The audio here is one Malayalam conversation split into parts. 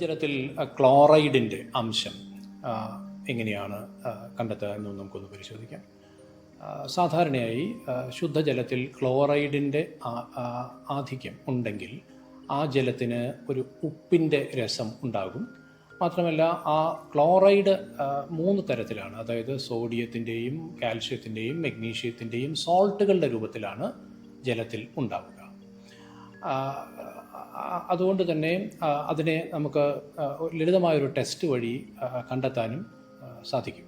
ശുദ്ധജലത്തിൽ ക്ലോറൈഡിൻ്റെ അംശം എങ്ങനെയാണ് കണ്ടെത്തുക എന്ന് നമുക്കൊന്ന് പരിശോധിക്കാം. സാധാരണയായി ശുദ്ധജലത്തിൽ ക്ലോറൈഡിൻ്റെ ആധിക്യം ഉണ്ടെങ്കിൽ ആ ജലത്തിന് ഒരു ഉപ്പിൻ്റെ രസം ഉണ്ടാകും. മാത്രമല്ല ആ ക്ലോറൈഡ് 3 തരത്തിലാണ്, അതായത് സോഡിയത്തിൻ്റെയും കാൽഷ്യത്തിൻ്റെയും മഗ്നീഷ്യത്തിൻ്റെയും സോൾട്ടുകളുടെ രൂപത്തിലാണ് ജലത്തിൽ ഉണ്ടാവുക. അതുകൊണ്ട് തന്നെ അതിനെ നമുക്ക് ലളിതമായൊരു ടെസ്റ്റ് വഴി കണ്ടെത്താനും സാധിക്കും.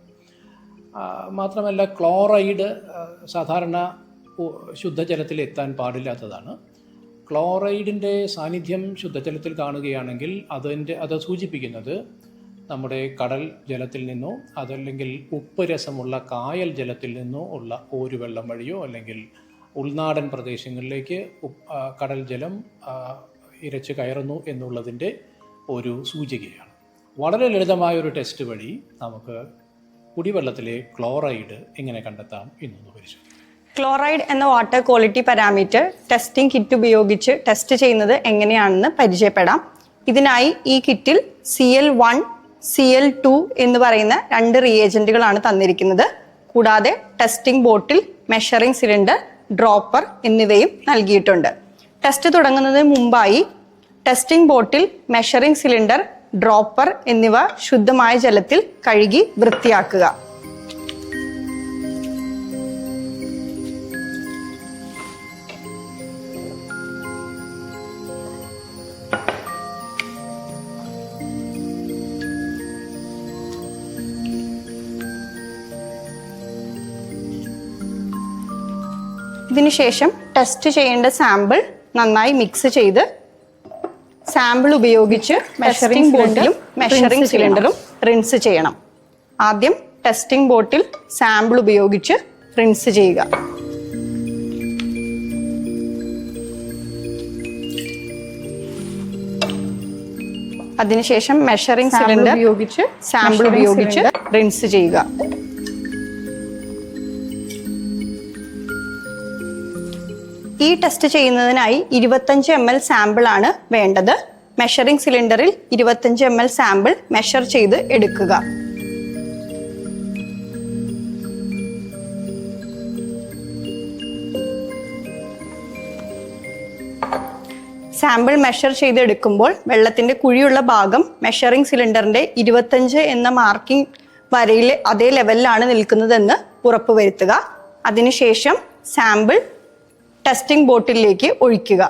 മാത്രമല്ല ക്ലോറൈഡ് സാധാരണ ശുദ്ധജലത്തിൽ എത്താൻ പാടില്ലാത്തതാണ്. ക്ലോറൈഡിൻ്റെ സാന്നിധ്യം ശുദ്ധജലത്തിൽ കാണുകയാണെങ്കിൽ അത് സൂചിപ്പിക്കുന്നത് നമ്മുടെ കടൽ ജലത്തിൽ നിന്നോ അതല്ലെങ്കിൽ ഉപ്പ് രസമുള്ള കായൽ ജലത്തിൽ നിന്നോ ഉള്ള ഓരുവെള്ളം വഴിയോ അല്ലെങ്കിൽ ഉൾനാടൻ പ്രദേശങ്ങളിലേക്ക് കടൽ ജലം ഇരച്ച് കയറുന്നു എന്നുള്ളതിൻ്റെ ഒരു സൂചികയാണ്. വളരെ ലളിതമായൊരു ടെസ്റ്റ് വഴി നമുക്ക് കുടിവെള്ളത്തിലെ ക്ലോറൈഡ് എങ്ങനെ കണ്ടെത്താം എന്നൊന്ന് പരിശോധിക്കാം. ക്ലോറൈഡ് എന്ന water quality parameter testing kit ഉപയോഗിച്ച് ടെസ്റ്റ് ചെയ്യുന്നത് എങ്ങനെയാണെന്ന് പരിചയപ്പെടാം. ഇതിനായി ഈ കിറ്റിൽ CL1, CL2 എന്ന് പറയുന്ന 2 റിയേജന്റുകളാണ് തന്നിരിക്കുന്നത്. കൂടാതെ ടെസ്റ്റിംഗ് ബോട്ടിൽ, മെഷറിംഗ് സിലിണ്ടർ, ഡ്രോപ്പർ എന്നിവയും നൽകിയിട്ടുണ്ട്. ടെസ്റ്റ് തുടങ്ങുന്നതിന് മുമ്പായി ടെസ്റ്റിംഗ് ബോട്ടിൽ, മെഷറിംഗ് സിലിണ്ടർ, ഡ്രോപ്പർ എന്നിവ ശുദ്ധമായ ജലത്തിൽ കഴുകി വൃത്തിയാക്കുക. ഇതിനുശേഷം ടെസ്റ്റ് ചെയ്യേണ്ട സാമ്പിൾ നന്നായി മിക്സ് ചെയ്ത് സാമ്പിൾ ഉപയോഗിച്ച് മെഷറിംഗ് ബോട്ടിലും മെഷറിംഗ് സിലിണ്ടറും റിൻസ് ചെയ്യണം. ആദ്യം ടെസ്റ്റിംഗ് ബോട്ടിൽ സാമ്പിൾ ഉപയോഗിച്ച് റിൻസ് ചെയ്യുക. അതിനുശേഷം മെഷറിംഗ് സിലിണ്ടർ ഉപയോഗിച്ച് സാമ്പിൾ ഉപയോഗിച്ച് റിൻസ് ചെയ്യുക. ഈ ടെസ്റ്റ് ചെയ്യുന്നതിനായി 25 ml സാമ്പിൾ ആണ് വേണ്ടത്. മെഷറിംഗ് സിലിണ്ടറിൽ 25 ml സാമ്പിൾ മെഷർ ചെയ്ത് എടുക്കുക. സാമ്പിൾ മെഷർ ചെയ്തെടുക്കുമ്പോൾ വെള്ളത്തിന്റെ കുഴിയുള്ള ഭാഗം മെഷറിംഗ് സിലിണ്ടറിന്റെ 25 എന്ന മാർക്കിംഗ് വരയിലെ അതേ ലെവലിലാണ് നിൽക്കുന്നതെന്ന് ഉറപ്പുവരുത്തുക. അതിനുശേഷം സാമ്പിൾ ടെസ്റ്റിംഗ് ബോട്ടിലേക്ക് ഒഴിക്കുക.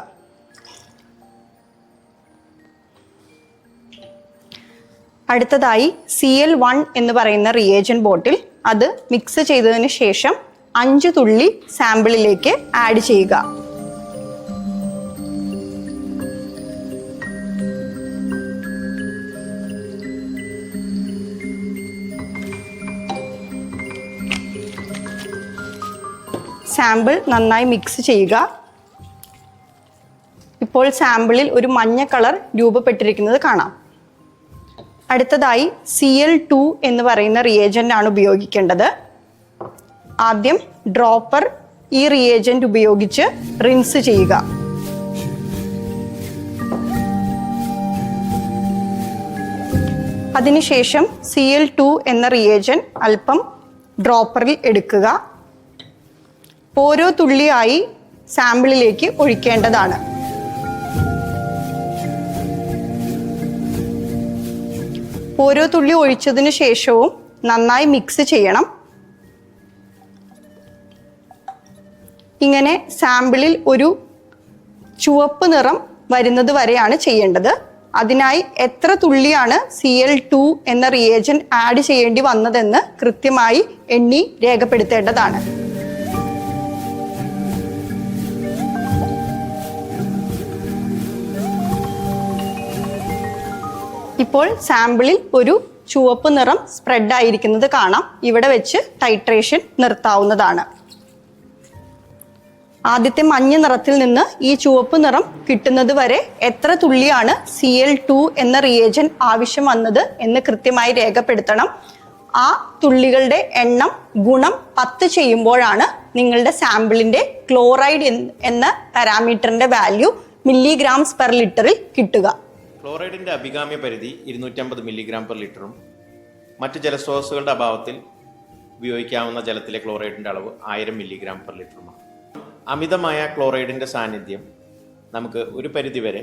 അടുത്തതായി CL1 എന്ന് പറയുന്ന റിയേജന്റ് ബോട്ടിൽ, അത് മിക്സ് ചെയ്തതിന് ശേഷം 5 തുള്ളി സാമ്പിളിലേക്ക് ആഡ് ചെയ്യുക. സാമ്പിൾ നന്നായി മിക്സ് ചെയ്യുക. ഇപ്പോൾ സാമ്പിളിൽ ഒരു മഞ്ഞ കളർ രൂപപ്പെട്ടിരിക്കുന്നത് കാണാം. അടുത്തതായി CL2 എന്ന് പറയുന്ന റിയേജന്റ് ആണ് ഉപയോഗിക്കേണ്ടത്. ആദ്യം ഡ്രോപ്പർ ഈ റിയേജന്റ് ഉപയോഗിച്ച് റിൻസ് ചെയ്യുക. അതിനുശേഷം CL2 എന്ന റിയേജന്റ് അല്പം ഡ്രോപ്പറിൽ എടുക്കുക. ഓരോ തുള്ളിയായി സാമ്പിളിലേക്ക് ഒഴിക്കേണ്ടതാണ്. ഓരോ തുള്ളി ഒഴിച്ചതിന് ശേഷവും നന്നായി മിക്സ് ചെയ്യണം. ഇങ്ങനെ സാമ്പിളിൽ ഒരു ചുവപ്പ് നിറം വരുന്നത് വരെയാണ് ചെയ്യേണ്ടത്. അതിനായി എത്ര തുള്ളിയാണ് CL2 എന്ന റിയേജന്റ് ആഡ് ചെയ്യേണ്ടി വന്നതെന്ന് കൃത്യമായി എണ്ണി രേഖപ്പെടുത്തേണ്ടതാണ്. ഇപ്പോൾ സാമ്പിളിൽ ഒരു ചുവപ്പ് നിറം സ്പ്രെഡ് ആയിരിക്കുന്നത് കാണാം. ഇവിടെ വെച്ച് ടൈട്രേഷൻ നിർത്താവുന്നതാണ്. ആദ്യത്തെ മഞ്ഞ നിറത്തിൽ നിന്ന് ഈ ചുവപ്പ് നിറം കിട്ടുന്നത് വരെ എത്ര തുള്ളിയാണ് CL2 എന്ന റിയേജന്റ് ആവശ്യം വന്നത് എന്ന് കൃത്യമായി രേഖപ്പെടുത്തണം. ആ തുള്ളികളുടെ എണ്ണം ഗുണം 10 ചെയ്യുമ്പോഴാണ് നിങ്ങളുടെ സാമ്പിളിന്റെ ക്ലോറൈഡ് എന്ന പാരാമീറ്ററിന്റെ വാല്യൂ മില്ലിഗ്രാംസ് പെർ ലിറ്ററിൽ കിട്ടുക. ക്ലോറൈഡിൻ്റെ അഭികാമ്യ പരിധി 250 മില്ലിഗ്രാം പെർ ലിറ്ററും മറ്റ് ജലസ്രോതസ്സുകളുടെ അഭാവത്തിൽ ഉപയോഗിക്കാവുന്ന ജലത്തിലെ ക്ലോറൈഡിൻ്റെ അളവ് 1000 മില്ലിഗ്രാം പെർ ലിറ്ററുമാണ്. അമിതമായ ക്ലോറൈഡിൻ്റെ സാന്നിധ്യം നമുക്ക് ഒരു പരിധിവരെ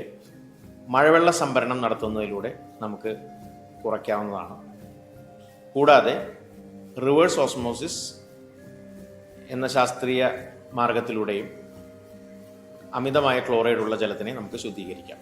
മഴവെള്ള സംഭരണം നടത്തുന്നതിലൂടെ നമുക്ക് കുറയ്ക്കാവുന്നതാണ്. കൂടാതെ റിവേഴ്സ് ഓസ്മോസിസ് എന്ന ശാസ്ത്രീയ മാർഗത്തിലൂടെയും അമിതമായ ക്ലോറൈഡ് ഉള്ള ജലത്തിനെ നമുക്ക് ശുദ്ധീകരിക്കാം.